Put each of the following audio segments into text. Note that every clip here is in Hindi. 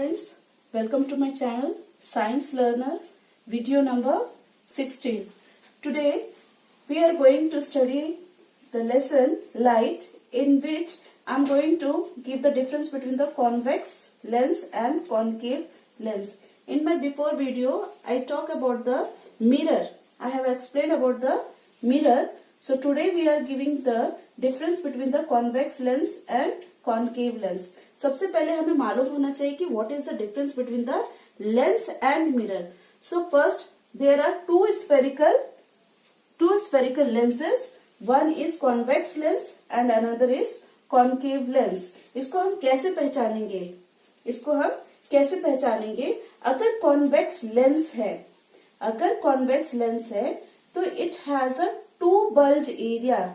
friends, welcome to my channel Science Learner, video number 16. Today we are going to study the lesson light, in which I am going to give the difference between the convex lens and concave lens. In my before video I talk about the mirror. I have explained about the mirror. So today we are giving the difference between the convex lens and concave lens. सबसे पहले हमें मालूम होना चाहिए कि what is the difference between the lens and mirror. So first there are two spherical lenses. One is convex lens and another is concave lens. इसको हम कैसे पहचानेंगे? अगर convex lens है तो it has a two bulge area.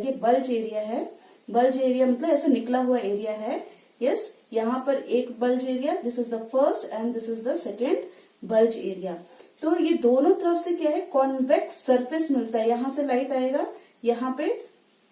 ये bulge area है. बल्ज एरिया मतलब ऐसा निकला हुआ एरिया है. यस, यहाँ पर एक bulge area, this is the first and this is the second bulge area. तो ये दोनों तरफ से क्या है, कॉन्वेक्स सरफेस मिलता है. यहाँ से लाइट आएगा, यहाँ पे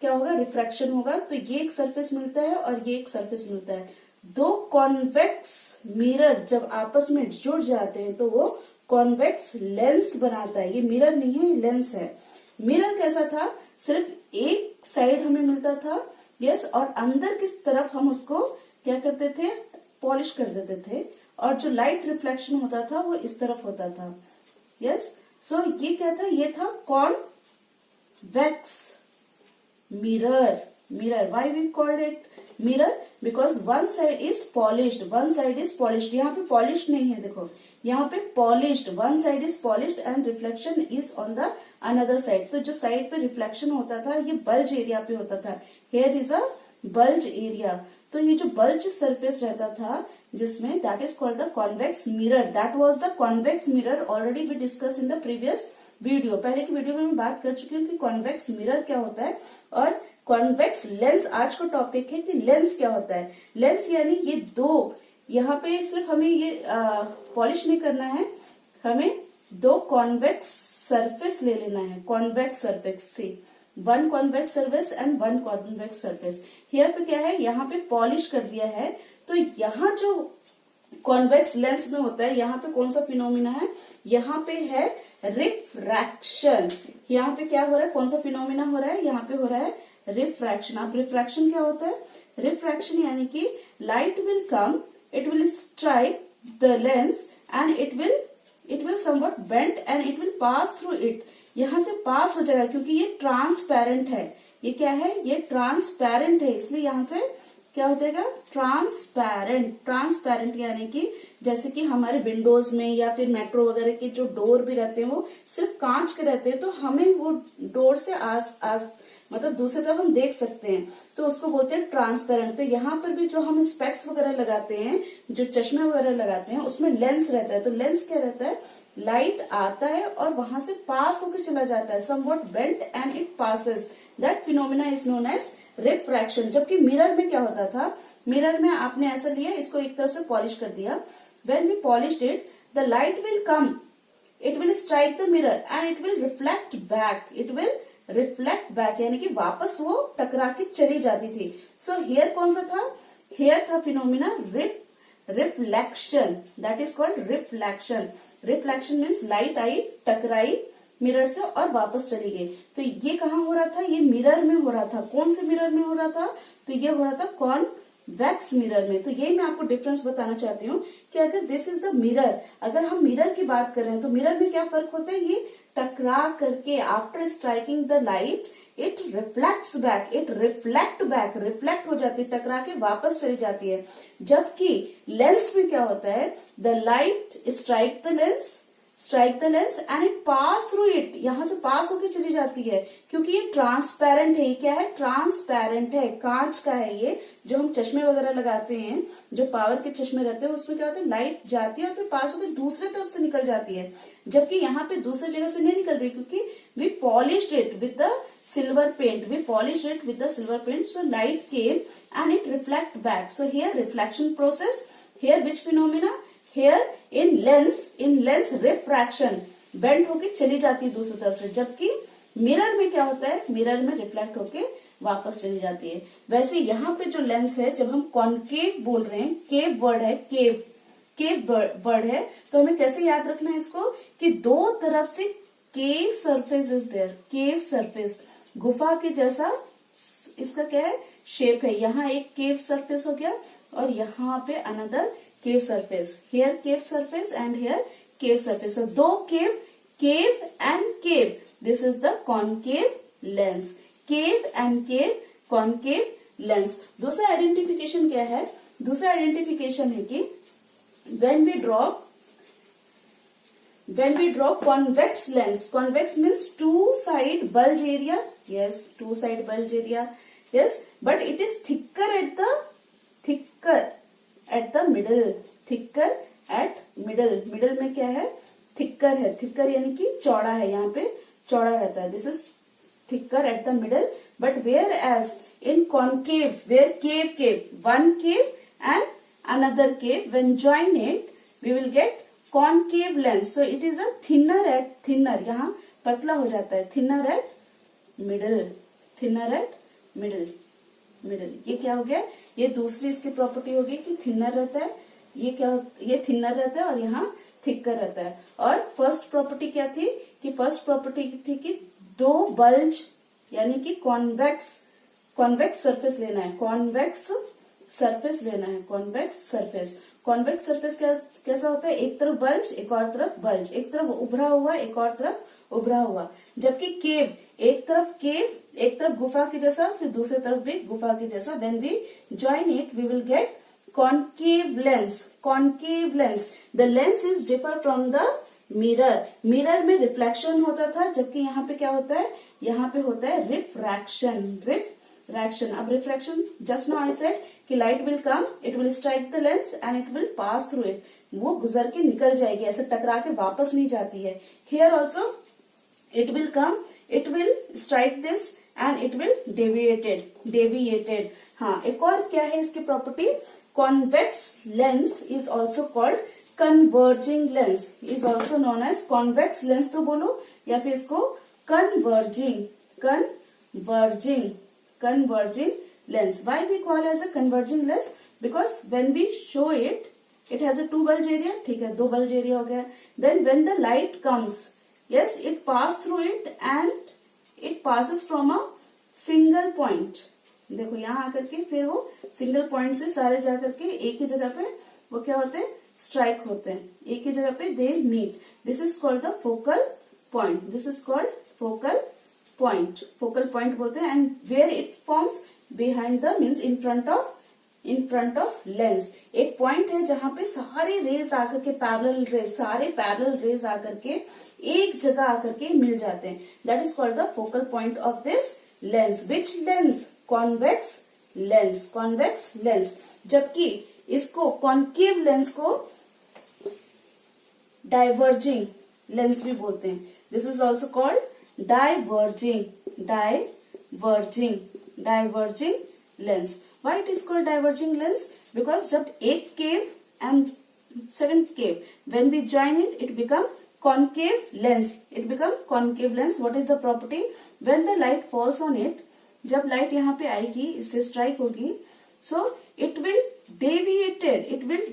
क्या होगा, रिफ्रैक्शन होगा. तो ये एक सरफेस मिलता है और ये एक सरफेस मिलता है. दो कॉन्वेक्स मिरर जब आपस में जुड़ जाते हैं तो वो कॉन्वेक्स लेंस बनाता है. ये मिरर नहीं है, ये लेंस है. मिरर कैसा था, सिर्फ एक साइड हमें मिलता था. यस, और अंदर की तरफ हम उसको क्या करते थे, पॉलिश कर देते थे, और जो लाइट रिफ्लेक्शन होता था वो इस तरफ होता था. यस, सो ये क्या था, ये था convex mirror. Why we called it mirror, because one side is polished. यहाँ पे पॉलिश नहीं है, देखो यहाँ पे polished, one side is polished and reflection is on the another side. तो जो साइड पे रिफ्लेक्शन होता था ये बल्ज एरिया पे होता था. Here is a bulge area. तो ये जो बल्ज सरफेस रहता था जिसमें, that is called the convex mirror. That was the convex mirror. Already we discuss in the previous video. पहले की वीडियो में मैं बात कर चुकी हूँ कि कॉन्वेक्स मिरर क्या होता है और कॉन्वेक्स लेंस. आज का टॉपिक है कि लेंस क्या होता है. लेंस यानी ये दो, यहाँ पे सिर्फ हमें ये पॉलिश नहीं करना है, हमें दो कॉन्वेक्स सरफेस ले लेना है. कॉन्वेक्स सरफेस से one convex surface and one convex surface. Here पे क्या है, यहाँ पे पॉलिश कर दिया है. तो यहाँ जो कॉन्वेक्स लेंस में होता है, यहाँ पे कौन सा फिनोमिना है, यहाँ पे है रिफ्रैक्शन. यहाँ पे क्या हो रहा है, कौन सा फिनोमिना हो रहा है, यहाँ पे हो रहा है रिफ्रैक्शन. अब रिफ्रैक्शन क्या होता है, रिफ्रैक्शन यानी कि light will come, it will strike the lens and it will somewhat bend and it will pass through it. यहाँ से पास हो जाएगा क्योंकि ये ट्रांसपेरेंट है. ये क्या है, ये ट्रांसपेरेंट है, इसलिए यहाँ से क्या हो जाएगा, ट्रांसपेरेंट यानी कि जैसे कि हमारे विंडोज में या फिर मेट्रो वगैरह के जो डोर भी रहते हैं वो सिर्फ कांच के रहते हैं, तो हमें वो डोर से मतलब दूसरी तरफ हम देख सकते हैं, तो उसको बोलते हैं ट्रांसपेरेंट. तो यहाँ पर भी जो हम स्पेक्स वगैरह लगाते हैं, जो चश्मे वगैरह लगाते हैं, उसमें लेंस रहता है. तो लेंस क्या रहता है, लाइट आता है और वहां से पास होकर चला जाता है, somewhat bend and it passes. That phenomena is known as refraction. जबकि मिरर में क्या होता था, मिरर में आपने ऐसा लिया, इसको एक तरफ से पॉलिश कर दिया. When we polished it, the light will come, it will strike the mirror and it will reflect back, यानी कि वापस वो टकरा के चली जाती थी. सो हेयर कौन सा था, हेयर था phenomena reflection. That is called reflection means light आई, टकराई मिरर से और वापस चली गई. तो ये कहाँ हो रहा था, ये मिरर में हो रहा था. कौन से मिरर में हो रहा था, तो ये हो रहा था कॉन्वेक्स मिरर में. तो ये मैं आपको डिफरेंस बताना चाहती हूँ कि अगर दिस इज द मिरर, अगर हम मिरर की बात कर रहे हैं तो मिरर में क्या फर्क होता है, ये टकरा करके after striking the light it reflects back, reflect हो जाती है, टकरा के वापस चली जाती है. जबकि लेंस में क्या होता है, the light strike the lens and it pass through it, यहां से पास होकर चली जाती है. क्योंकि ये ट्रांसपेरेंट है. ये क्या है, ट्रांसपेरेंट है, कांच का है. ये जो हम चश्मे वगैरह लगाते हैं, जो पावर के चश्मे रहते हैं, उसमें क्या होता है, लाइट जाती है और फिर पास होकर दूसरे तरफ से निकल जाती है. जबकि यहाँ पे दूसरी जगह से नहीं निकल रही, क्योंकि we polished it with the silver paint. So light came and it reflect back. So here reflection process, here which phenomena, here in lens refraction, bend होके चली जाती है दूसरी तरफ से. जबकि मिरर में क्या होता है, मिरर में रिफ्लेक्ट होके वापस चली जाती है। वैसे यहाँ पे जो लेंस है, जब हम कॉनकेव बोल रहे हैं, केव वर्ड है, केव वर्ड है, तो हमें कैसे याद रखना है इसको कि दो तरफ से cave surface is there, cave surface, गुफा के जैसा इसका क्या है, शेप है। यहाँ एक केव सरफेस हो गया और यहाँ पे another cave surface, here cave surface and here cave surface. So दो cave and cave, this is the concave lens, cave and cave, concave lens. दूसरा आइडेंटिफिकेशन क्या है? दूसरा आइडेंटिफिकेशन है कि when we draw convex lens, convex means two side bulge area, yes, two side bulge area, yes, but it is thicker at the middle, thicker at middle में क्या है, thicker है, thicker यानी कि चौड़ा है, यहाँ पे चौड़ा रहता है, this is thicker at the middle, but whereas in concave, where cave, one cave and another cave, when join it we will get concave lens, so it is a thinner, यहाँ पतला हो जाता है, thinner at middle, ये क्या हो गया, ये दूसरी इसकी प्रॉपर्टी होगी कि थिनर रहता है, ये क्या, ये थिनर रहता है और यहाँ थिकर रहता है। और फर्स्ट प्रॉपर्टी क्या थी कि फर्स्ट प्रॉपर्टी थी कि दो बल्ज यानी कि कॉन्वेक्स सरफेस लेना है, कॉन्वेक्स सरफेस कैसा होता है, एक तरफ बल्ज एक और तरफ बल्ज, एक तरफ उभरा हुआ एक और तरफ उभरा हुआ। जबकि केव एक तरफ गुफा के जैसा, फिर दूसरे तरफ भी गुफा के जैसा। When we join it we will get concave lens, the lens is differ from the mirror में रिफ्लेक्शन होता था, जबकि यहाँ पे क्या होता है, यहाँ पे होता है रिफ्रैक्शन। अब refraction, just now I said कि light will come, it will strike the lens and it will pass through it, वो गुजर के निकल जाएगी, ऐसे टकरा के वापस नहीं जाती है। Here also it will come, it will strike this and it will deviated। हाँ, एक और क्या है इसकी property, convex lens is also called converging lens, is also known as convex lens तो बोलो, या फिर इसको converging lens। Why we call as a converging lens? Because when we show it has a two bulge area, ठीक है, दो bulge area हो गया। Then when the light comes, yes, it pass through it and it passes from a single point। देखो यहाँ आकर के फिर वो सिंगल पॉइंट से सारे जाकर के एक ही जगह पे वो क्या होते हैं, स्ट्राइक होते हैं, एक ही जगह पे दे मीट। This is called the focal point बोलते हैं। And where it forms behind the means in front of lens, एक पॉइंट है जहां पे सारे रेज आकर के पैरेलल रेज आकर के एक जगह आकर के मिल जाते हैं। That is called the focal point of this lens. Which lens? Convex lens. जबकि इसको कॉन्केव लेंस को डाइवर्जिंग लेंस भी बोलते हैं। This is also called diverging lens. Why it is called diverging lens? Because जब एक केव and second cave, when we join it, it become concave lens. What is the property? When the light falls on it, जब लाइट यहाँ पे आएगी, इससे स्ट्राइक होगी, so it will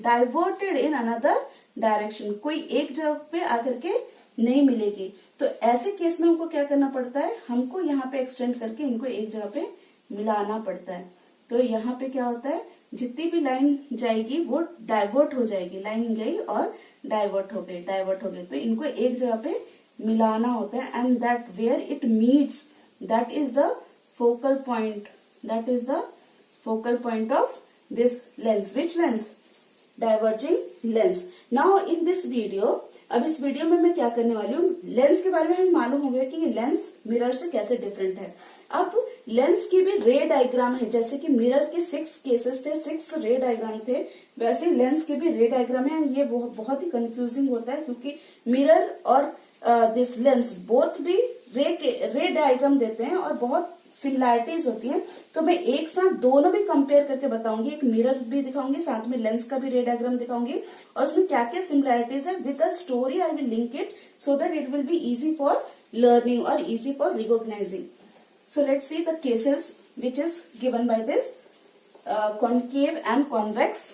diverted in another direction। कोई एक जगह पे आकर के नहीं मिलेगी। तो ऐसे केस में हमको क्या करना पड़ता है, हमको यहाँ पे एक्सटेंड करके इनको एक जगह पे मिलाना पड़ता है। तो यहाँ पे क्या होता है, जितनी भी लाइन जाएगी वो डाइवर्ट हो जाएगी, लाइन गई और डाइवर्ट हो गई, तो इनको एक जगह पे मिलाना होता है। And that where it meets, that is the focal point of this lens. Which lens? Diverging lens. Now in this video, अब इस वीडियो में मैं क्या करने वाली हूँ, लेंस के बारे में हमें मालूम हो गया कि ये लेंस मिरर से कैसे डिफरेंट है। अब लेंस की भी रे डायग्राम है, जैसे कि मिरर के 6 केसेस थे, 6 रे डायग्राम थे, वैसे लेंस के भी रे डायग्राम है। ये बहुत ही कंफ्यूजिंग होता है क्योंकि मिरर और दिस लेंस बोथ भी रे डायग्राम देते हैं और बहुत सिमिलैरिटीज होती हैं। तो मैं एक साथ दोनों भी कंपेयर करके बताऊंगी, एक मिरर भी दिखाऊंगी, साथ में लेंस का भी रे डायग्राम दिखाऊंगी, और उसमें क्या क्या सिमिलैरिटीज है। With a story I will link it so that it will be easy for learning और easy for recognising. So let's see the cases which is given by this concave and convex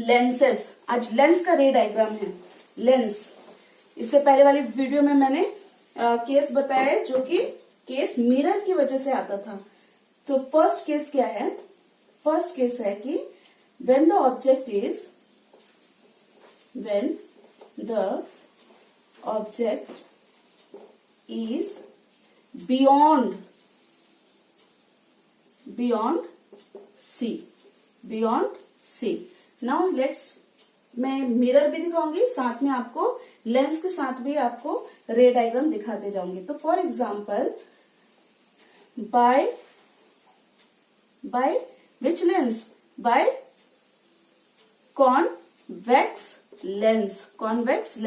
lenses. आज लेंस का रे डायग्राम है, लेंस। इससे पहले वाली वीडियो में मैंने केस बताया है जो कि केस मिरर की वजह से आता था। तो फर्स्ट केस क्या है? फर्स्ट केस है कि when the object is beyond C. Now मैं मिरर भी दिखाऊंगी, साथ में आपको लेंस के साथ भी आपको रे डायग्राम दिखाते जाऊंगी। तो for example, by which lens? By convex lens. Convex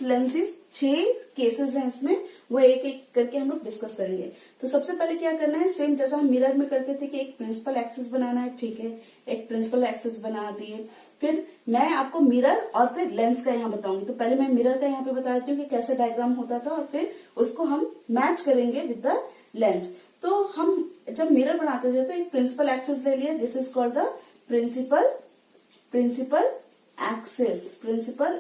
lens is 6 cases हैं इसमें, वो एक एक करके हम लोग डिस्कस करेंगे। तो सबसे पहले क्या करना है, सेम जैसा हम मिरर में करते थे कि एक प्रिंसिपल एक्सिस बनाना है, ठीक है, एक प्रिंसिपल एक्सिस बना दिए। फिर मैं आपको मिरर और फिर लेंस का यहाँ बताऊंगी। तो पहले मैं मिरर का यहाँ पे बता देती हूँ कि कैसे डायग्राम होता था, और फिर उसको हम मैच करेंगे विद द लेंस। तो हम जब मिरर बनाते थे तो एक प्रिंसिपल एक्सिस ले लिया, this is called the principal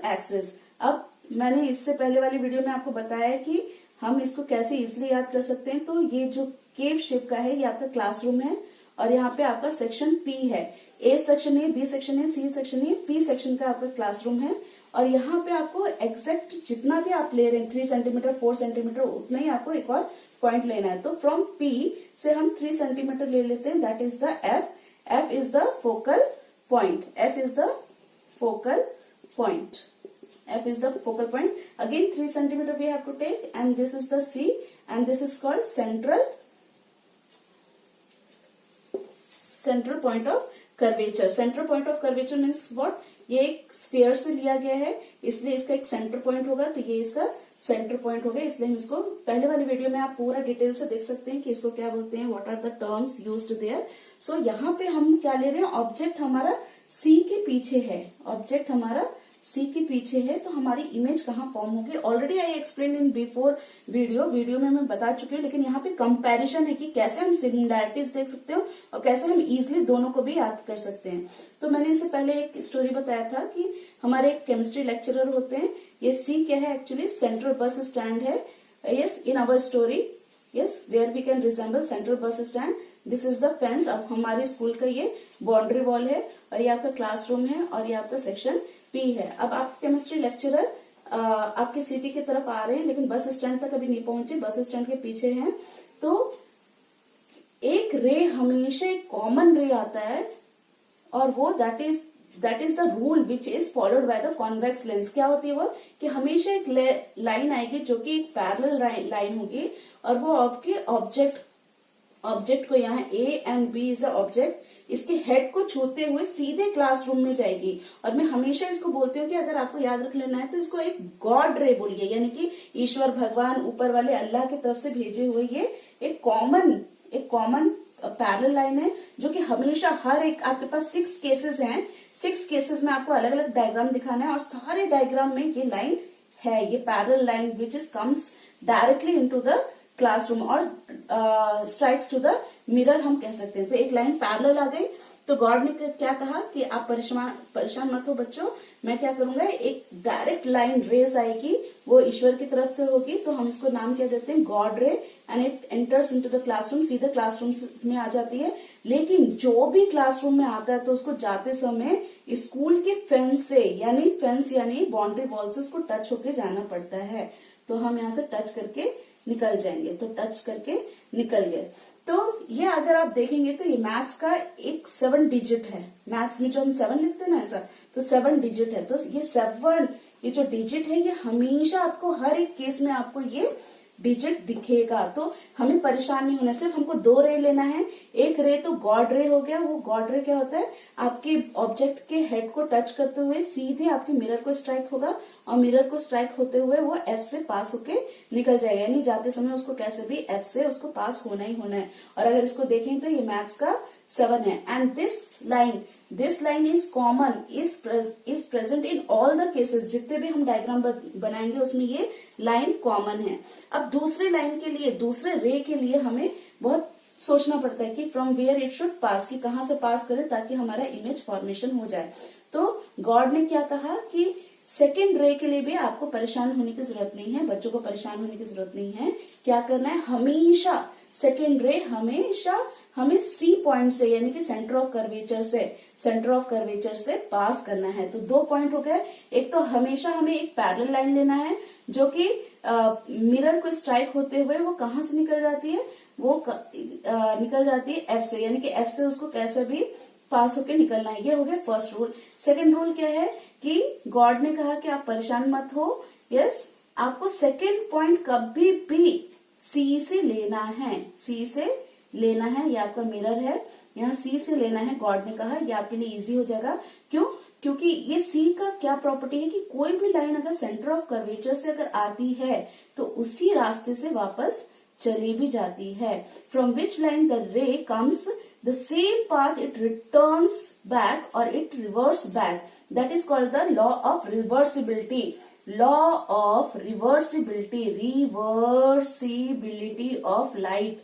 axis. अब मैंने इससे पहले वाली वीडियो में आपको बताया है कि हम इसको कैसे इजिली याद कर सकते हैं। तो ये जो केव शेप का है, ये आपका क्लासरूम है, और यहाँ पे आपका सेक्शन पी है। ए सेक्शन है, बी सेक्शन है, सी सेक्शन है, पी सेक्शन का आपका क्लासरूम है। और यहाँ पे आपको एग्जैक्ट जितना भी आप ले रहे हैं, 3 सेंटीमीटर 4 सेंटीमीटर, उतना ही आपको एक और पॉइंट लेना है। तो फ्रॉम पी से हम 3 सेंटीमीटर ले लेते हैं, that is the F. F is the focal point. F is the focal point. Again 3 centimeter we have to take, and this is the C, and this is called central point of curvature. Central point of curvature means what? ये एक स्फीयर से लिया गया है, इसलिए इसका एक सेंटर पॉइंट होगा, तो ये इसका सेंटर पॉइंट होगा। इसलिए हम इसको पहले वाली वीडियो में आप पूरा डिटेल से देख सकते हैं कि इसको क्या बोलते हैं, what are the terms used there. So यहाँ पे हम क्या ले रहे हैं, ऑब्जेक्ट हमारा सी के पीछे है, ऑब्जेक्ट हमारा सी के पीछे है, तो हमारी इमेज कहाँ फॉर्म होगी। Already I explain in before video में मैं बता चुकी हूँ, लेकिन यहाँ पे कंपैरिजन है कि कैसे हम सिमिलैरिटीज देख सकते हो और कैसे हम इजिली दोनों को भी याद कर सकते हैं। तो मैंने इससे पहले एक स्टोरी बताया था कि हमारे एक केमिस्ट्री लेक्चरर होते हैं, ये सी क्या है, एक्चुअली सेंट्रल बस स्टैंड है। Yes, in our story, yes, where we can resemble central bus stand. This is the fence. अब हमारे स्कूल का ये बाउंड्री वॉल है, और ये आपका क्लासरूम है, और ये आपका सेक्शन पी है। अब आप केमिस्ट्री लेक्चरर आपके सिटी की तरफ आ रहे हैं, लेकिन बस स्टैंड तक अभी नहीं पहुंचे, बस स्टैंड के पीछे हैं। तो एक रे हमेशा एक कॉमन रे आता है, और वो that is the rule which is followed by the convex lens. क्या होती है वो, कि हमेशा एक लाइन आएगी जो कि एक पैरेलल लाइन होगी, और वो आपके ऑब्जेक्ट को, यहाँ A and B is a object, इसके हेड को छूते हुए सीधे क्लासरूम में जाएगी। और मैं हमेशा इसको बोलती हूँ कि अगर आपको याद रख लेना है तो इसको एक गॉड रे बोलिए, यानी कि ईश्वर भगवान ऊपर वाले अल्लाह की तरफ से भेजे हुए ये एक कॉमन पैरेलल लाइन है, जो कि हमेशा हर एक, आपके पास 6 केसेस हैं, 6 केसेस में आपको अलग अलग डायग्राम दिखाना है, और सारे डायग्राम में ये लाइन है, ये parallel line which is comes directly into the classroom और स्ट्राइक्स टू द मिरर हम कह सकते हैं। तो एक लाइन पैरेलल आ गई, तो गॉड ने क्या कहा कि आप परेशान मत हो बच्चों, मैं क्या करूंगा, एक डायरेक्ट लाइन रेस आएगी, वो ईश्वर की तरफ से होगी, तो हम इसको नाम क्या देते हैं, गॉड रे, and it enters into the classroom, सीधे क्लासरूम में आ जाती है। लेकिन जो भी क्लासरूम में आता है तो उसको जाते समय स्कूल के फेंस से, यानी बाउंड्री वॉल से उसको टच होके जाना पड़ता है। तो हम यहाँ से टच करके निकल जाएंगे, तो टच करके निकल गए। तो ये अगर आप देखेंगे तो ये मैथ्स का एक 7 डिजिट है, मैथ्स में जो हम 7 लिखते हैं ना ऐसा, तो 7 डिजिट है। तो ये 7, ये जो डिजिट है, ये हमेशा आपको हर एक केस में आपको ये डिजिट दिखेगा। तो हमें परेशान नहीं होना, सिर्फ हमको 2 रे लेना है। एक रे तो गॉड रे हो गया, वो गॉड रे क्या होता है, आपके ऑब्जेक्ट के हेड को टच करते हुए सीधे आपके मिरर को स्ट्राइक होगा, और मिरर को स्ट्राइक होते हुए वो एफ से पास होके निकल जाएगा, यानी जाते समय उसको कैसे भी एफ से उसको पास होना ही होना है। और अगर इसको देखें तो ये मैथ्स का 7 है, and this line is common, is present in all the cases. जितने भी हम डायग्राम बनाएंगे उसमें ये लाइन कॉमन है। अब दूसरे लाइन के लिए, दूसरे रे के लिए हमें बहुत सोचना पड़ता है कि from where it should pass, कि कहाँ से पास करे ताकि हमारा इमेज फॉर्मेशन हो जाए। तो गॉड ने क्या कहा कि सेकेंड रे के लिए भी आपको परेशान होने की जरूरत नहीं है, बच्चों को परेशान होने की जरूरत नहीं है। क्या करना है, हमेशा सेकेंड रे हमेशा हमें सी पॉइंट से यानी कि सेंटर ऑफ कर्वेचर से पास करना है। तो 2 पॉइंट हो गए। एक तो हमेशा हमें एक पैरेलल लाइन लेना है जो कि मिरर को स्ट्राइक होते हुए वो कहाँ से निकल जाती है, वो निकल जाती है एफ से, यानी कि एफ से उसको कैसे भी पास होके निकलना है। ये हो गया फर्स्ट रूल। सेकंड रूल क्या है कि गॉड ने कहा कि आप परेशान मत हो। यस, आपको सेकंड पॉइंट कभी भी सी से लेना है, सी से लेना है। ये आपका मिरर है, यहाँ सी से लेना है। गॉड ने कहा ये आपके लिए इजी हो जाएगा। क्यों? क्योंकि ये सी का क्या प्रॉपर्टी है कि कोई भी लाइन अगर सेंटर ऑफ कर्वेचर से अगर आती है तो उसी रास्ते से वापस चली भी जाती है। From which line the ray comes the same path it returns back और it reverse back, that is called the law of reversibility. Law of reversibility, reversibility of light,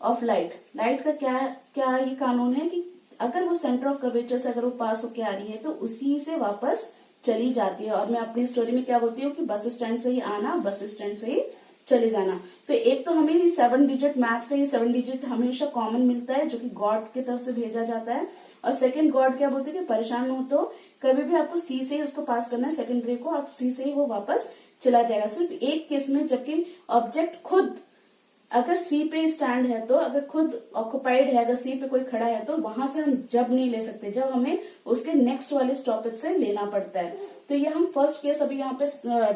of light का क्या ये कानून है कि अगर वो सेंटर ऑफ कर्वेचर से अगर वो पास होके आ रही है तो उसी से वापस चली जाती है। और मैं अपनी स्टोरी में क्या बोलती हूँ कि बस स्टैंड से ही आना, बस स्टैंड से ही चले जाना। तो एक तो हमें 7 डिजिट मैथ्स का ये 7 डिजिट हमेशा कॉमन मिलता है जो कि गॉड की तरफ से भेजा जाता है। और सेकंड, गॉड क्या बोलते हैं कि परेशान हो तो कभी भी आपको सी से ही उसको पास करना है, सेकंड रे को, आप सी से ही वो वापस चला जाएगा। सिर्फ एक केस में, जबकि ऑब्जेक्ट खुद अगर सी पे स्टैंड है तो, अगर खुद ऑक्युपाइड है, अगर सी पे कोई खड़ा है तो वहां से हम जब नहीं ले सकते, जब हमें उसके नेक्स्ट वाले स्टॉपेज से लेना पड़ता है। तो ये हम फर्स्ट केस अभी यहाँ पे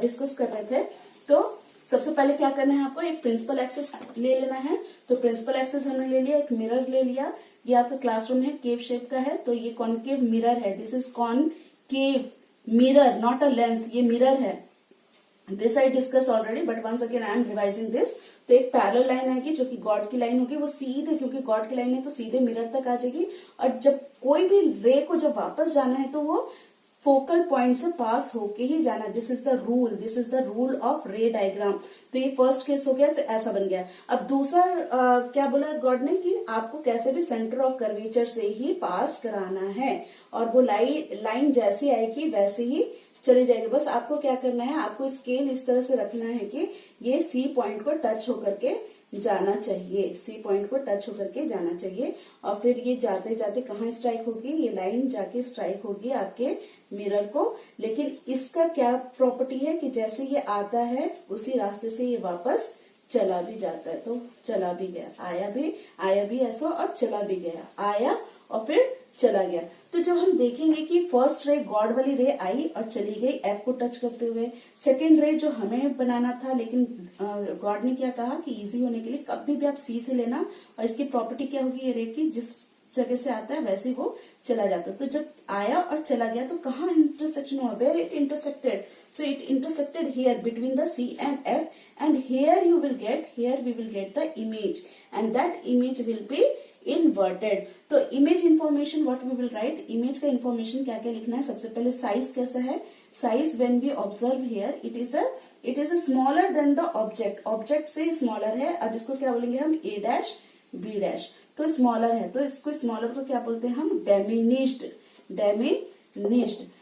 डिस्कस कर रहे थे। तो सबसे पहले क्या करना है, आपको एक प्रिंसिपल एक्सिस ले लेना है। तो प्रिंसिपल एक्सिस हमने ले लिया, एक मिरर ले लिया। ये आपका क्लासरूम है, केव शेप का है, तो ये कॉनकेव मिरर है। This is concave mirror, not a lens, ये मिरर है। This I discuss already but once again I am revising this. तो एक पैरेलल लाइन आएगी जो कि गॉड की लाइन होगी, वो सीधे, क्योंकि गॉड की लाइन है तो सीधे मिरर तक आ जाएगी। और जब कोई भी रे को जब वापस जाना है तो वो फोकल पॉइंट से पास होके ही जाना। This is the rule, this is the rule of रे डायग्राम। तो ये फर्स्ट केस हो गया, तो ऐसा बन गया। अब दूसरा क्या बोला गॉड ने कि आपको कैसे भी सेंटर ऑफ कर्वेचर से ही पास कराना है, और वो लाइन जैसी आएगी वैसे ही चली जाएगी। बस आपको क्या करना है, आपको स्केल इस तरह से रखना है कि ये सी पॉइंट को टच होकर के जाना चाहिए, सी पॉइंट को टच होकर के जाना चाहिए। और फिर ये जाते जाते कहाँ स्ट्राइक होगी, ये लाइन जाके स्ट्राइक होगी आपके मिरर को। लेकिन इसका क्या प्रॉपर्टी है कि जैसे ये आता है उसी रास्ते से ये वापस चला भी जाता है। तो चला भी गया, आया भी ऐसा और चला भी गया, आया और फिर चला गया। तो जब हम देखेंगे कि फर्स्ट रे गॉड वाली रे आई और चली गई एफ को टच करते हुए, सेकंड रे जो हमें बनाना था लेकिन गॉड ने क्या कहा कि इजी होने के लिए कभी भी आप सी से लेना, और इसकी प्रॉपर्टी क्या होगी ये रे की, जिस जगह से आता है वैसे वो चला जाता है। तो जब आया और चला गया तो कहाँ इंटरसेक्शन हुआ, where it intersected, so it intersected here between the C and F, and here we will get the image, and that image will be inverted. तो image information what we will write, image का इंफॉर्मेशन क्या क्या लिखना है। सबसे पहले साइज कैसा है, size when we observe here it is a smaller than the object, object से स्मॉलर है। अब इसको क्या बोलेंगे हम, ए डैश बी डैश, तो स्मॉलर है तो इसको स्मॉलर को क्या बोलते हैं हम, डेमिनिश्ड।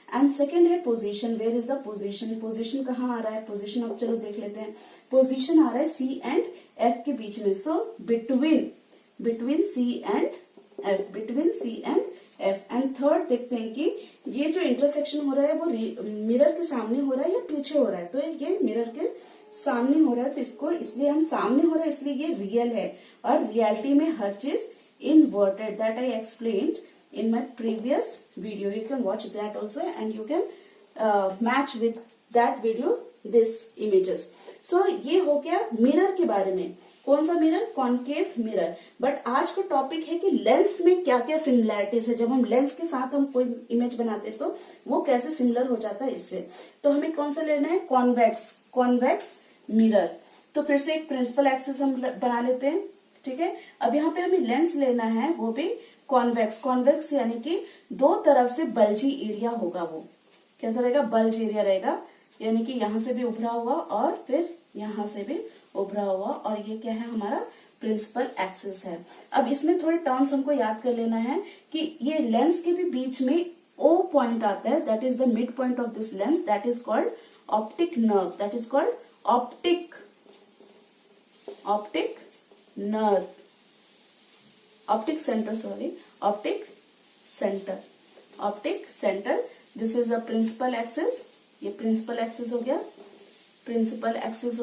एंड सेकंड है position, where is the position, position कहाँ आ रहा है, पोजीशन अब चलो देख लेते हैं। पोजीशन आ रहा है सी एंड एफ के बीच में, so between C and F. And third देखते हैं कि ये जो इंटरसेक्शन हो रहा है वो मिरर के सामने हो रहा है या पीछे हो रहा है। तो ये मिरर के सामने हो रहा है, तो इसको इसलिए हम सामने हो रहा है इसलिए ये रियल है, और रियलिटी में हर चीज inverted, that I explained in my previous video. You can watch that also and you can match with that video this images. So ये हो गया मिरर के बारे में। कौन सा मिरर, कॉनकेव मिरर। बट आज का टॉपिक है कि लेंस में क्या क्या सिमिलैरिटीज है, जब हम लेंस के साथ हम कोई इमेज बनाते हैं तो वो कैसे सिमिलर हो जाता है इससे। तो हमें कौन सा लेना है, कॉन्वेक्स मिरर। तो फिर से एक प्रिंसिपल एक्सिस हम बना लेते हैं, ठीक है। अब यहाँ पे हमें लेंस लेना है, वो भी कॉन्वेक्स यानी कि दो तरफ से बल्जी एरिया होगा। वो कैसा रहेगा, बल्ज एरिया रहेगा, यानी कि यहां से भी उभरा हुआ और फिर यहां से भी उभरा हुआ। और ये क्या है हमारा प्रिंसिपल एक्सिस है। अब इसमें थोड़े टर्म्स हमको याद कर लेना है कि ये लेंस के भी बीच में O पॉइंट आता है, that is the mid point of this lens, that is called optic nerve, that is called optic nerve, optic centre, sorry, optic centre. This is a principal axis, ये प्रिंसिपल एक्सिस हो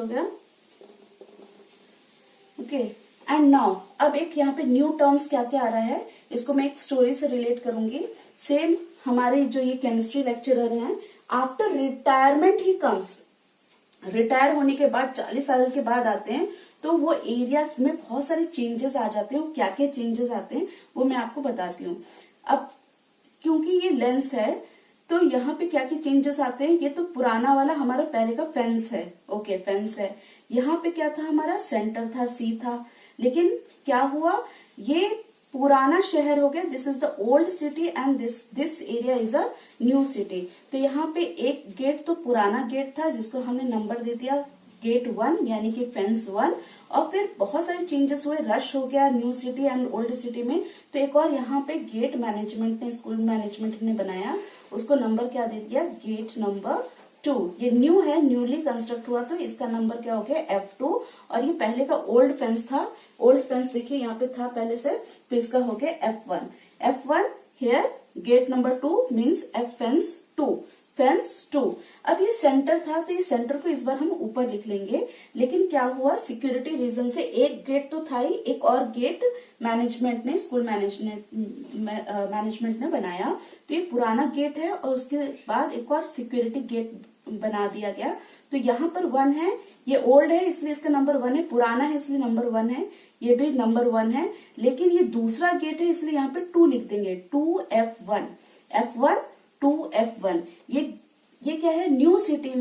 गया, ओके। एंड नाउ अब एक यहाँ पे न्यू टर्म्स क्या क्या आ रहा है, इसको मैं एक स्टोरी से रिलेट करूंगी। सेम हमारे जो ये केमिस्ट्री लेक्चरर हैं, after retirement he comes, retire होने के बाद 40 साल के बाद आते हैं, तो वो एरिया में बहुत सारे चेंजेस आ जाते हैं। क्या क्या चेंजेस आते हैं वो मैं आपको बताती हूँ। अब क्योंकि ये लेंस है तो यहाँ पे क्या क्या चेंजेस आते हैं, ये तो पुराना वाला हमारा पहले का फेंस है, ओके, फेंस है। यहाँ पे क्या था, हमारा सेंटर था, सी था, लेकिन क्या हुआ, ये पुराना शहर हो गया, this is the old city and this area is a new city. तो यहाँ पे एक गेट तो पुराना गेट था जिसको हमने नंबर दे दिया गेट 1 यानी कि फेंस 1, और फिर बहुत सारे चेंजेस हुए, रश हो गया new city and old city में, तो एक और यहाँ पे गेट मैनेजमेंट ने, स्कूल मैनेजमेंट ने बनाया, उसको नंबर क्या दे दिया, गेट नंबर 2। ये न्यू है, न्यूली कंस्ट्रक्ट हुआ, तो इसका नंबर क्या हो गया, F2। और ये पहले का ओल्ड फेंस था, ओल्ड फेंस देखिए यहाँ पे था पहले से, तो इसका हो गया F1 here, gate number 2 means fence 2। अब ये सेंटर था, तो ये सेंटर को इस बार हम ऊपर लिख लेंगे, लेकिन क्या हुआ, सिक्योरिटी रीजन से एक गेट तो था ही, एक और गेट मैनेजमेंट ने, स्कूल मैनेजमेंट ने बनाया, तो ये पुराना गेट है और उसके बाद एक और सिक्योरिटी गेट बना दिया गया। तो यहाँ पर 1 है, ये ओल्ड है इसलिए इसका नंबर 1 है, पुराना है इसलिए नंबर 1 है, ये भी नंबर 1 है, लेकिन ये दूसरा गेट है इसलिए यहाँ पे 2 लिख देंगे, 2F1, F1 2F1। ये क्या है, न्यू सिटी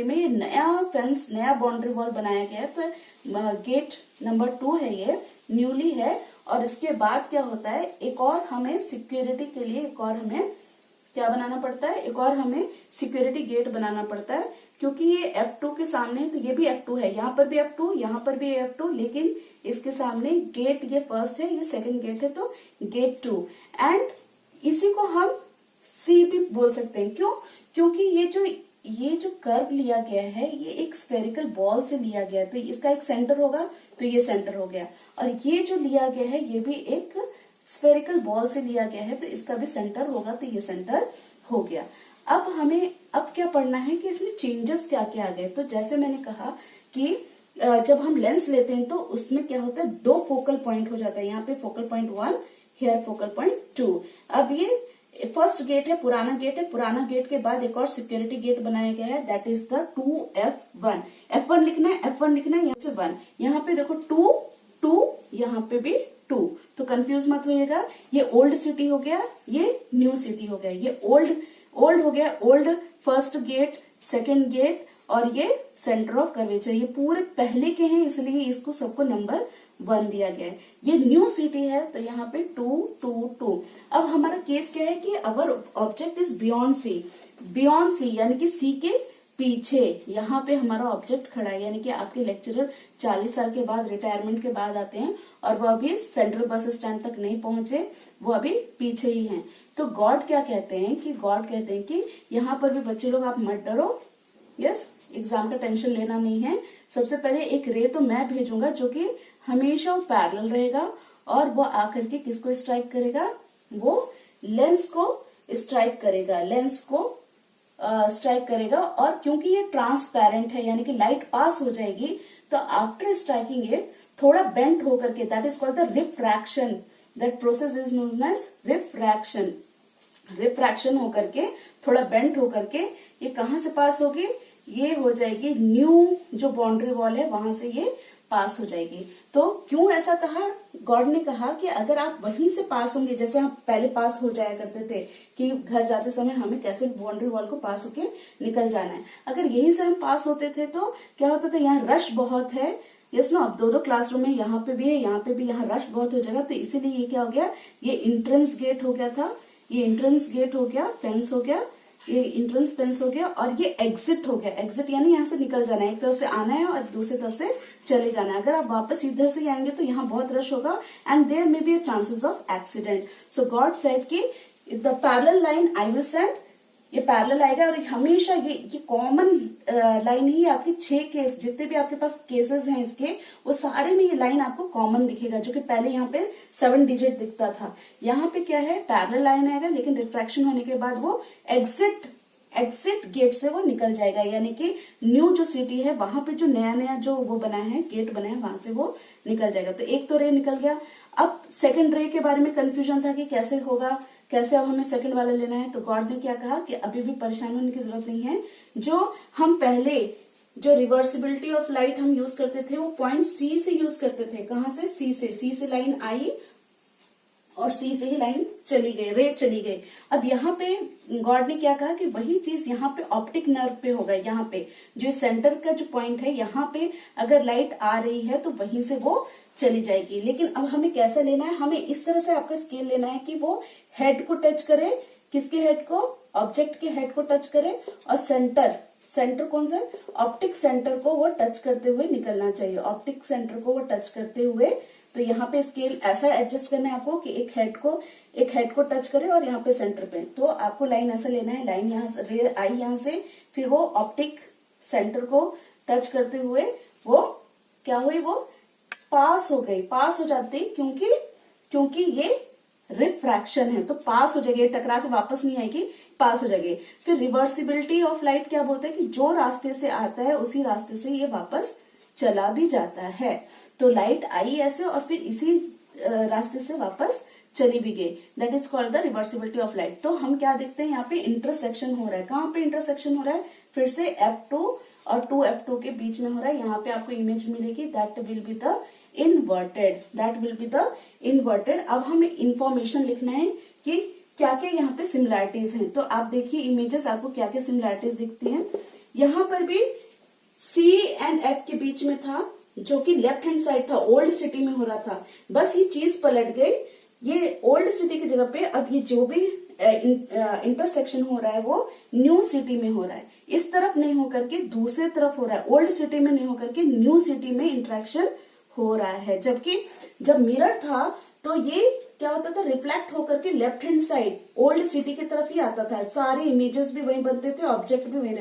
में ये नया फेंस, नया बाउंड्री वॉल बनाया गया है, तो गेट नंबर 2 है, ये न्यूली है। और इसके बाद क्या होता है, एक और हमें सिक्योरिटी के लिए एक और हमें क्या बनाना पड़ता है, एक और हमें सिक्योरिटी गेट बनाना पड़ता है, क्योंकि ये F2 के सामने, तो ये भी F2 है, यहाँ पर भी F2, यहाँ पर भी F2, लेकिन इसके सामने गेट, ये फर्स्ट है, ये सेकंड गेट है, तो गेट 2। एंड इसी को हम सी भी बोल सकते हैं, क्यों, क्योंकि ये जो कर्व लिया गया है, ये एक स्फेरिकल बॉल से लिया गया है, तो इसका एक सेंटर होगा, तो ये सेंटर हो गया, और ये जो लिया गया है ये भी एक स्फेरिकल बॉल से लिया गया है, तो इसका भी सेंटर होगा, तो ये सेंटर हो गया। अब हमें अब क्या पढ़ना है कि इसमें चेंजेस क्या क्या आ गए। तो जैसे मैंने कहा कि जब हम लेंस लेते हैं तो उसमें क्या होता है, 2 फोकल पॉइंट हो जाता है, यहाँ पे focal point 1, here focal point 2। अब ये फर्स्ट गेट है, पुराना गेट के बाद एक और सिक्योरिटी गेट बनाया गया है, that is the 2F1। F1 लिखना है, यहाँ से 1, यहाँ पे देखो 2, यहाँ पे भी 2, तो कंफ्यूज मत होइएगा। ये ओल्ड सिटी हो गया, ये न्यू सिटी हो गया, ये ओल्ड हो गया, old first gate, second gate, और ये सेंटर ऑफ कर्वेचर, ये पूरे पहले के हैं इसलिए इसको सबको नंबर 1 दिया गया है। ये न्यू सिटी है तो यहाँ पे 2, 2, 2। अब हमारा केस क्या है कि अवर ऑब्जेक्ट इज बियॉन्ड सी यानी कि सी के पीछे, यहाँ पे हमारा ऑब्जेक्ट खड़ा है, यानी कि आपके लेक्चरर 40 साल के बाद, रिटायरमेंट के बाद आते हैं और वो अभी सेंट्रल बस स्टैंड तक नहीं पहुंचे, वो अभी पीछे ही हैं। तो गॉड क्या कहते हैं कि यहाँ पर भी बच्चे लोग आप मत डरो, यस, एग्जाम का टेंशन लेना नहीं है। सबसे पहले एक रे तो मैं भेजूंगा जो कि हमेशा वो पैरेलल रहेगा, और वो आकर के किसको स्ट्राइक करेगा, वो लेंस को स्ट्राइक करेगा, और क्योंकि ये ट्रांसपेरेंट है यानी कि लाइट पास हो जाएगी, तो आफ्टर स्ट्राइकिंग इट थोड़ा बेंट होकर के, that is called the refraction, that process is known as refraction होकर के, थोड़ा बेंट होकर के ये कहां से पास होगी, ये हो जाएगी न्यू जो बाउंड्री वॉल है वहां से ये पास हो जाएगी। तो क्यों ऐसा कहा, गॉड ने कहा कि अगर आप वहीं से पास होंगे, जैसे हम पहले पास हो जाया करते थे कि घर जाते समय हमें कैसे बाउंड्री वॉल को पास होके निकल जाना है, अगर यहीं से हम पास होते थे तो क्या होता था, यहाँ रश बहुत है, यस नो, अब 2-2 क्लासरूम है, यहाँ पे भी है, यहाँ पे भी, यहाँ रश बहुत हो जाएगा, तो इसीलिए ये क्या हो गया, ये एंट्रेंस गेट हो गया था, ये एंट्रेंस गेट हो गया, फेंस हो गया, ये इंट्रेंस पेंस हो गया और ये एग्जिट हो गया। एग्जिट यानी यहाँ से निकल जाना है, एक तरफ से आना है और दूसरी तरफ से चले जाना है। अगर आप वापस इधर से आएंगे तो यहाँ बहुत रश होगा and there may be a chances of accident. So God said कि the parallel line I will send, ये पैरेलल आएगा और हमेशा ये कॉमन लाइन ही आपकी 6 केस, जितने भी आपके पास केसेस हैं इसके, वो सारे में ये लाइन आपको कॉमन दिखेगा, जो कि पहले यहाँ पे 7 डिजिट दिखता था। यहाँ पे क्या है, पैरेलल लाइन आएगा लेकिन रिफ्रैक्शन होने के बाद वो एग्जिट गेट से वो निकल जाएगा, यानी कि न्यू जो सिटी है वहां पे जो नया जो वो बना है, गेट बना है, वहां से वो निकल जाएगा। तो एक तो रे निकल गया। अब सेकंड रे के बारे में कंफ्यूजन था कि कैसे होगा, कैसे अब हमें सेकंड वाला लेना है। तो गॉड ने क्या कहा कि अभी भी परेशान होने की जरूरत नहीं है। जो हम पहले जो रिवर्सिबिलिटी ऑफ लाइट हम यूज करते थे वो पॉइंट सी से यूज करते थे। कहां से? सी से लाइन आई और सी से ही लाइन चली गई, रे चली गई। अब यहाँ पे गॉड ने क्या कहा कि वही चीज यहाँ पे ऑप्टिक नर्व पे होगा। यहाँ पे जो सेंटर का जो पॉइंट है, यहाँ पे अगर लाइट आ रही है तो वहीं से वो चली जाएगी। लेकिन अब हमें कैसा लेना है, हमें इस तरह से आपका स्केल लेना है कि वो हेड को टच करे, किसके हेड को? ऑब्जेक्ट के हेड को टच करे, और सेंटर कौन सा? ऑप्टिक सेंटर को वो टच करते हुए निकलना चाहिए। ऑप्टिक सेंटर को वो टच करते हुए, तो यहाँ पे स्केल ऐसा एडजस्ट करना है आपको कि एक हेड को टच करे और यहाँ पे सेंटर पे। तो आपको लाइन ऐसा लेना है, लाइन यहाँ से, रे आई यहाँ से, फिर वो ऑप्टिक सेंटर को टच करते हुए वो क्या हुई, वो पास हो गई, पास हो जाती, क्योंकि ये रिफ्रैक्शन है तो पास हो जाएगी, टकरा के वापस नहीं आएगी, पास हो जाएगी। फिर रिवर्सिबिलिटी ऑफ लाइट क्या बोलते हैं कि जो रास्ते से आता है उसी रास्ते से ये वापस चला भी जाता है। तो लाइट आई ऐसे और फिर इसी रास्ते से वापस चली भी गई, that is called the reversibility of light. तो हम क्या देखते हैं, यहाँ पे इंटरसेक्शन हो रहा है। कहाँ पे इंटरसेक्शन हो रहा है? फिर से F2 और 2F2 के बीच में हो रहा है। यहाँ पे आपको इमेज मिलेगी, that will be the inverted. अब हमें इंफॉर्मेशन लिखना है कि क्या क्या यहाँ पे सिमिलैरिटीज हैं। तो आप देखिए इमेजेस, आपको क्या क्या सिमिलैरिटीज दिखती हैं। यहाँ पर भी C एंड F के बीच में था, जो कि लेफ्ट हैंड साइड था, ओल्ड सिटी में हो रहा था। बस ये चीज पलट गई, ये ओल्ड सिटी की जगह पे अब ये जो भी इंटरसेक्शन हो रहा है वो न्यू सिटी में हो रहा है। इस तरफ नहीं होकर के दूसरे तरफ हो रहा है, ओल्ड सिटी में नहीं होकर के न्यू सिटी में इंटरेक्शन हो रहा है। जबकि जब मिरर था तो ये क्या होता था, रिफ्लेक्ट होकर के left hand side old city की तरफ ही आता था। सारे इमेजेस भी वहीं बनते थे, ऑब्जेक्ट भी वहीं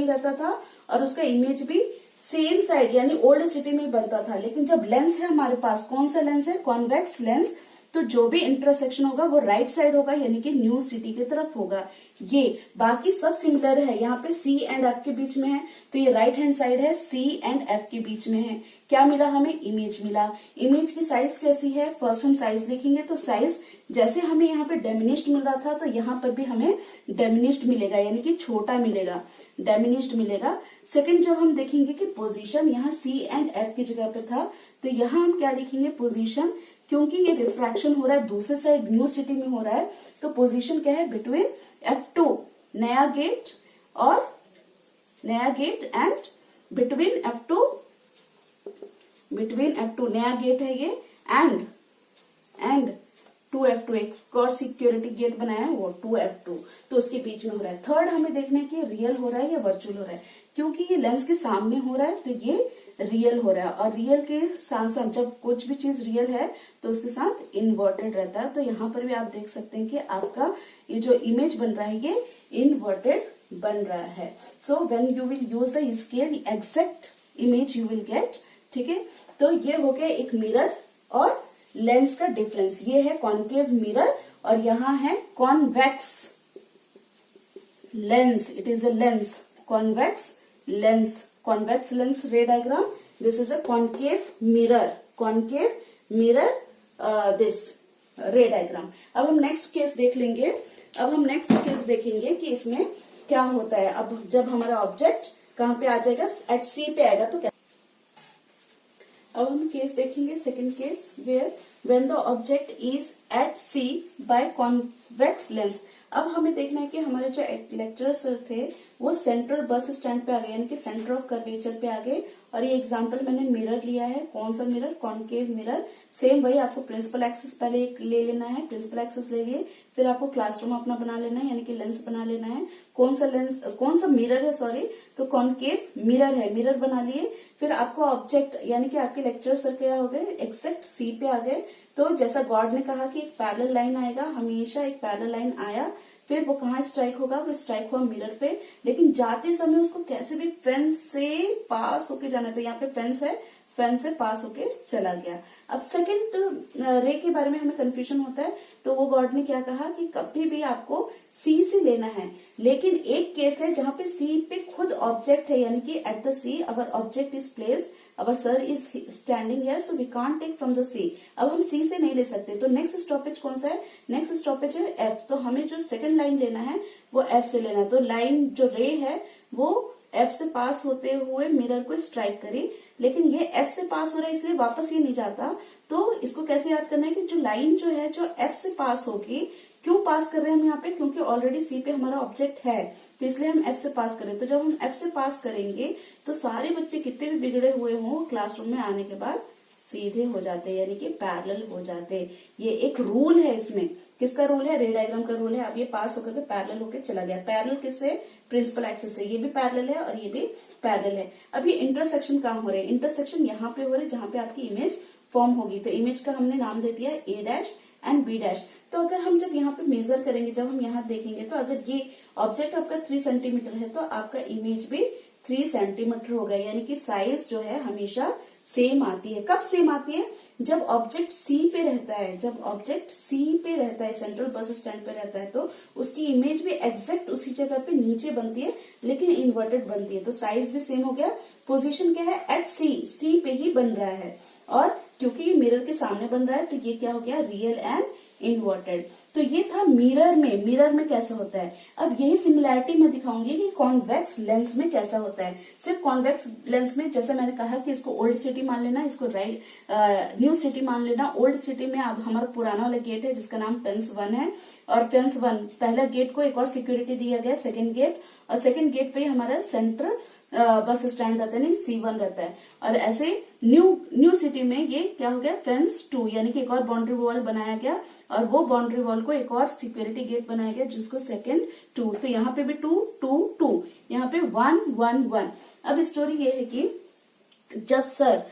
रहता था और उसका इमेज भी सेम साइड यानी ओल्ड सिटी में बनता था। लेकिन जब लेंस है हमारे पास, कौन सा लेंस है? Convex lens. तो जो भी इंटरसेक्शन होगा वो राइट साइड होगा, यानी कि न्यू सिटी की तरफ होगा। ये बाकी सब सिमिलर है। यहाँ पे C एंड F के बीच में है, तो ये राइट हैंड साइड है, C एंड F के बीच में है। क्या मिला हमें? इमेज मिला। इमेज की साइज कैसी है? फर्स्ट हम साइज लिखेंगे, तो साइज जैसे हमें यहाँ पे डेमिनिश्ड मिल रहा था तो यहाँ पर भी हमें डेमिनिश्ड मिलेगा, यानी कि छोटा मिलेगा, डेमिनिश्ड मिलेगा। सेकंड जब हम देखेंगे कि पोजीशन यहाँ C एंड F की जगह पे था, तो यहाँ हम क्या लिखेंगे? पोजीशन, क्योंकि ये रिफ्रैक्शन हो रहा है दूसरे साइड न्यू सिटी में हो रहा है, तो पोजीशन क्या है? बिटवीन F2 नया गेट एंड बिटवीन F2 नया गेट है ये, एंड 2F2 एक और सिक्योरिटी गेट बनाया है वो 2F2, तो उसके बीच में हो रहा है। थर्ड हमें देखना है कि रियल हो रहा है या वर्चुअल हो रहा है। क्योंकि ये लेंस के सामने हो रहा है तो ये रियल हो रहा है, और रियल के साथ साथ जब कुछ भी चीज रियल है तो उसके साथ इन्वर्टेड रहता है। तो यहाँ पर भी आप देख सकते हैं कि आपका ये जो इमेज बन रहा है ये इन्वर्टेड बन रहा है। So when you will use the scale, exact image you will get. ठीक है, तो ये हो गया एक मिरर और लेंस का डिफरेंस। ये है कॉन्केव मिरर और यहाँ है convex lens, it is a lens, convex lens रे diagram. This is a concave mirror this रे डायग्राम। अब हम नेक्स्ट केस देखेंगे कि इसमें क्या होता है। अब जब हमारा ऑब्जेक्ट कहाँ पे आ जाएगा? एट सी पे आएगा तो क्या? अब हम केस देखेंगे, second case, where when the object is at C by convex lens. अब हमें देखना है कि हमारे जो लेक्चरर सर थे वो सेंट्रल बस स्टैंड पे आ गए, यानी कि सेंटर ऑफ कर्वेचर पे आ गए, और ये एग्जांपल मैंने मिरर लिया है। कौन सा मिरर? Concave mirror. सेम वही आपको प्रिंसिपल एक्सिस पहले एक ले लेना है, प्रिंसिपल एक्सिस ले लिए, फिर आपको क्लासरूम अपना बना लेना है, यानी कि लेंस बना लेना है। कौन सा मिरर है, सॉरी, तो कॉनकेव मिरर है, मिरर बना लिए। फिर आपको ऑब्जेक्ट यानी कि आपके लेक्चर सर क्या हो गए, एग्जैक्ट सी पे आ गए। तो जैसा गॉड ने कहा कि एक पैरेलल लाइन आएगा, हमेशा एक पैरेलल लाइन आया, फिर वो कहाँ स्ट्राइक होगा, वो स्ट्राइक हुआ मिरर पे, लेकिन जाते समय उसको कैसे भी फेंस से पास होके जाना था। यहाँ पे फेंस है, फेंस से पास होके चला गया। अब सेकंड रे के बारे में हमें कंफ्यूजन होता है, तो वो गॉड ने क्या कहा कि कभी भी आपको सी से लेना है, लेकिन एक केस है जहां पे सी पे खुद ऑब्जेक्ट है, यानी कि at the C our object is placed, our sir is standing here, so we can't take from the C. अब हम सी से नहीं ले सकते, तो नेक्स्ट स्टॉपेज कौन सा है? नेक्स्ट स्टॉपेज है एफ। तो हमें जो सेकंड लाइन लेना है वो एफ से लेना है। तो लाइन जो रे है वो एफ से पास होते हुए मिरर को स्ट्राइक करी, लेकिन ये एफ से पास हो रहा है इसलिए वापस ये नहीं जाता। तो इसको कैसे याद करना है कि जो लाइन जो है जो एफ से पास होगी, क्यों पास कर रहे हैं हम यहाँ पे? क्योंकि ऑलरेडी सी पे हमारा ऑब्जेक्ट है, तो इसलिए हम एफ से पास कर रहे हैं। तो जब हम एफ से पास करेंगे तो सारे बच्चे कितने भी बिगड़े हुए हों क्लासरूम में आने के बाद सीधे हो जाते हैं, यानी कि पैरेलल हो जाते हैं। ये एक रूल है इसमें। किसका रूल है? रे डायग्राम का रूल है। अब ये पास होकर के पैरेलल होकर चला गया। पैरेलल किससे? प्रिंसिपल एक्सिस से। ये भी पैरेलल है और ये भी पैरेलल है। अब ये इंटरसेक्शन कहाँ हो रहे हैं? इंटरसेक्शन यहाँ पे हो रहे हैं जहां पे आपकी इमेज फॉर्म होगी। तो इमेज का हमने नाम दे दिया ए डैश एंड बी डैश। तो अगर हम जब यहाँ पे मेजर करेंगे, जब हम यहाँ देखेंगे, तो अगर ये ऑब्जेक्ट आपका 3 सेंटीमीटर है तो आपका इमेज भी 3 सेंटीमीटर होगा, यानी कि साइज जो है हमेशा सेम आती है। कब सेम आती है? जब ऑब्जेक्ट सी पे रहता है, जब ऑब्जेक्ट सी पे रहता है, सेंट्रल बस स्टैंड पे रहता है, तो उसकी इमेज भी एग्जैक्ट उसी जगह पे नीचे बनती है, लेकिन इन्वर्टेड बनती है। तो साइज भी सेम हो गया। पोजीशन क्या है? एट सी, सी पे ही बन रहा है। और क्योंकि ये मिरर के सामने बन रहा है तो ये क्या हो गया? Real and inverted. तो ये था मिरर में। मिरर में कैसा होता है? अब यही सिमिलैरिटी मैं दिखाऊंगी कि कॉन्वेक्स लेंस में कैसा होता है। सिर्फ कॉन्वेक्स लेंस में जैसे मैंने कहा कि इसको ओल्ड सिटी मान लेना, इसको न्यू सिटी मान लेना। ओल्ड सिटी में अब हमारा पुराना वाला गेट है जिसका नाम फेंस 1 है, और फेंस 1 पहला गेट को एक और सिक्योरिटी दिया गया, सेकेंड गेट, और सेकेंड गेट पे हमारा सेंटर बस स्टैंड रहता है, नहीं C1 रहता है। और ऐसे न्यू सिटी में ये क्या हो गया? फेंस 2, यानी कि एक और बाउंड्री वॉल बनाया गया, और वो बाउंड्री वॉल को एक और सिक्योरिटी गेट बनाया गया जिसको सेकंड 2। तो यहाँ पे भी 2 2 2, यहाँ पे 1 1 1। अब स्टोरी ये है कि जब sir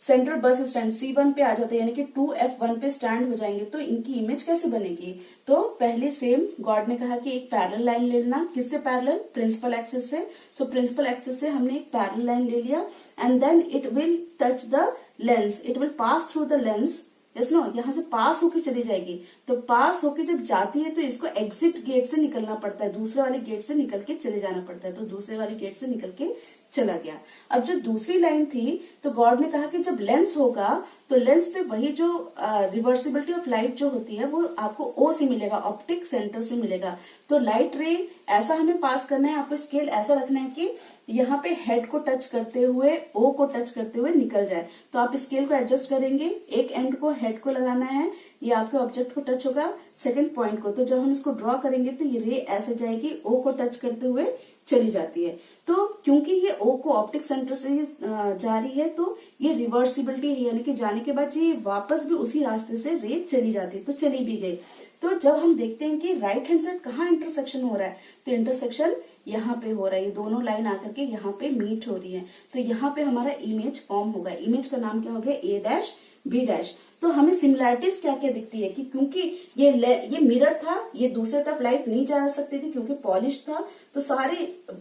central bus stand C1 पे आ जाते हैं, यानी कि 2F1 पे स्टैंड हो जाएंगे, तो इनकी इमेज कैसे बनेगी? तो पहले सेम गॉड ने कहा कि एक पैरेलल लाइन ले लेना। किससे पैरेलल? प्रिंसिपल एक्सिस से। सो प्रिंसिपल एक्सिस से हमने एक पैरेलल लाइन ले लिया, and then it will touch the lens, it will pass through the lens. Yes no, यहाँ से पास होके चली जाएगी। तो पास होके जब जाती है तो इसको एग्जिट गेट से निकलना पड़ता है, दूसरे वाले गेट से निकल के चले जाना पड़ता है। तो दूसरे वाले गेट से निकल के चला गया। अब जो दूसरी लाइन थी, तो गॉड ने कहा कि जब लेंस होगा तो लेंस पे वही जो रिवर्सिबिलिटी ऑफ लाइट जो होती है वो आपको ओ से मिलेगा, ऑप्टिक सेंटर से मिलेगा। तो लाइट रे ऐसा हमें पास करना है, आपको स्केल ऐसा रखना है कि यहाँ पे हेड को टच करते हुए, ओ को टच करते हुए निकल जाए। तो आप स्केल को एडजस्ट करेंगे, एक एंड को हेड को लगाना है, ये आपके ऑब्जेक्ट को टच होगा सेकंड पॉइंट को। तो जब हम इसको ड्रॉ करेंगे तो ये रे ऐसे जाएगी, ओ को टच करते हुए चली जाती है। तो क्योंकि ये ओ को ऑप्टिक सेंटर से जा रही है तो ये रिवर्सिबिलिटी है, यानी कि जाने के बाद ये वापस भी उसी रास्ते से रे चली जाती है। तो चली भी गई। तो जब हम देखते हैं कि राइट हैंड साइड कहाँ इंटरसेक्शन हो रहा है, तो इंटरसेक्शन यहाँ पे हो रहा है। ये दोनों लाइन आकर के यहाँ पे मीट हो रही है, तो यहाँ पे हमारा इमेज फॉर्म होगा। इमेज का नाम क्या हो गया? ए डैश बी डैश। तो हमें सिमिलैरिटीज क्या क्या दिखती है कि क्योंकि ये मिरर था, ये दूसरे तरफ लाइट नहीं जा सकती थी क्योंकि पॉलिश था, तो सारे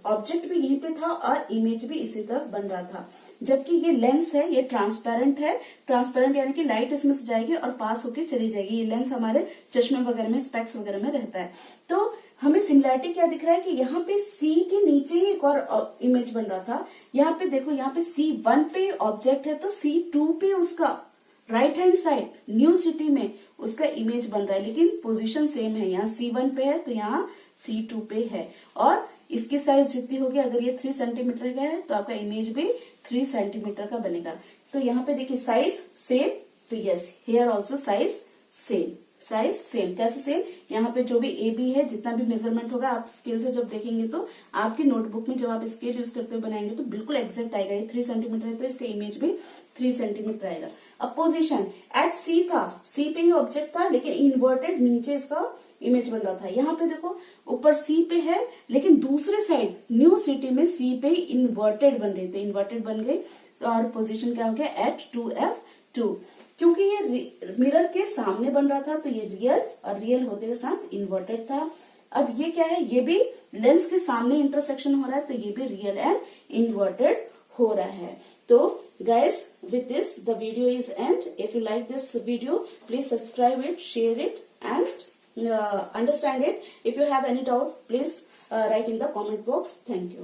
ऑब्जेक्ट भी यहीं पे था और इमेज भी इसी तरफ बन रहा था। जबकि ये लेंस है, ये ट्रांसपेरेंट है। ट्रांसपेरेंट यानी कि लाइट इसमें से जाएगी और पास होके चली जाएगी। ये लेंस हमारे चश्मे वगैरह में, स्पेक्स वगैरह में रहता है। तो हमें सिमिलैरिटी क्या दिख रहा है कि यहाँ पे C के नीचे ही एक और इमेज बन रहा था। यहाँ पे देखो, यहाँ पे C1 पे ऑब्जेक्ट है तो C2 पे उसका right hand side new city में उसका इमेज बन रहा है, लेकिन पोजीशन सेम है। यहाँ C1 पे है तो यहाँ C2 पे है, और इसकी साइज जितनी होगी, अगर ये 3 सेंटीमीटर का है तो आपका इमेज भी 3 सेंटीमीटर का बनेगा। तो यहाँ पे देखिए साइज सेम, तो yes here also size same, size same. कैसे सेम? यहाँ पे जो भी ए बी है, जितना भी मेजरमेंट होगा, आप स्केल से जब देखेंगे तो आपकी नोटबुक में जब आप स्केल यूज करते हुए बनाएंगे तो बिल्कुल एग्जैक्ट आएगा। ये 3 सेंटीमीटर है तो इसका इमेज भी 3 सेंटीमीटर आएगा। अब पोजीशन एट सी था, सी पे ही ऑब्जेक्ट था लेकिन इन्वर्टेड नीचे इसका इमेज बन रहा था। यहाँ पे देखो ऊपर सी पे है लेकिन दूसरे साइड न्यू सिटी में सी पे इन्वर्टेड बन रही, तो इन्वर्टेड बन गई। तो और पोजीशन क्या हो गया? Eight 2F2। क्योंकि ये मिरर के सामने बन रहा था तो ये रियल, और रियल होते के साथ इन्वर्टेड था। अब ये क्या है? ये भी लेंस के सामने इंटरसेक्शन हो रहा है तो ये भी रियल एंड इन्वर्टेड हो रहा है। तो guys, with this the video is end. If you like this video, please subscribe it, share it and understand it. If you have any doubt, please write in the comment box. Thank you.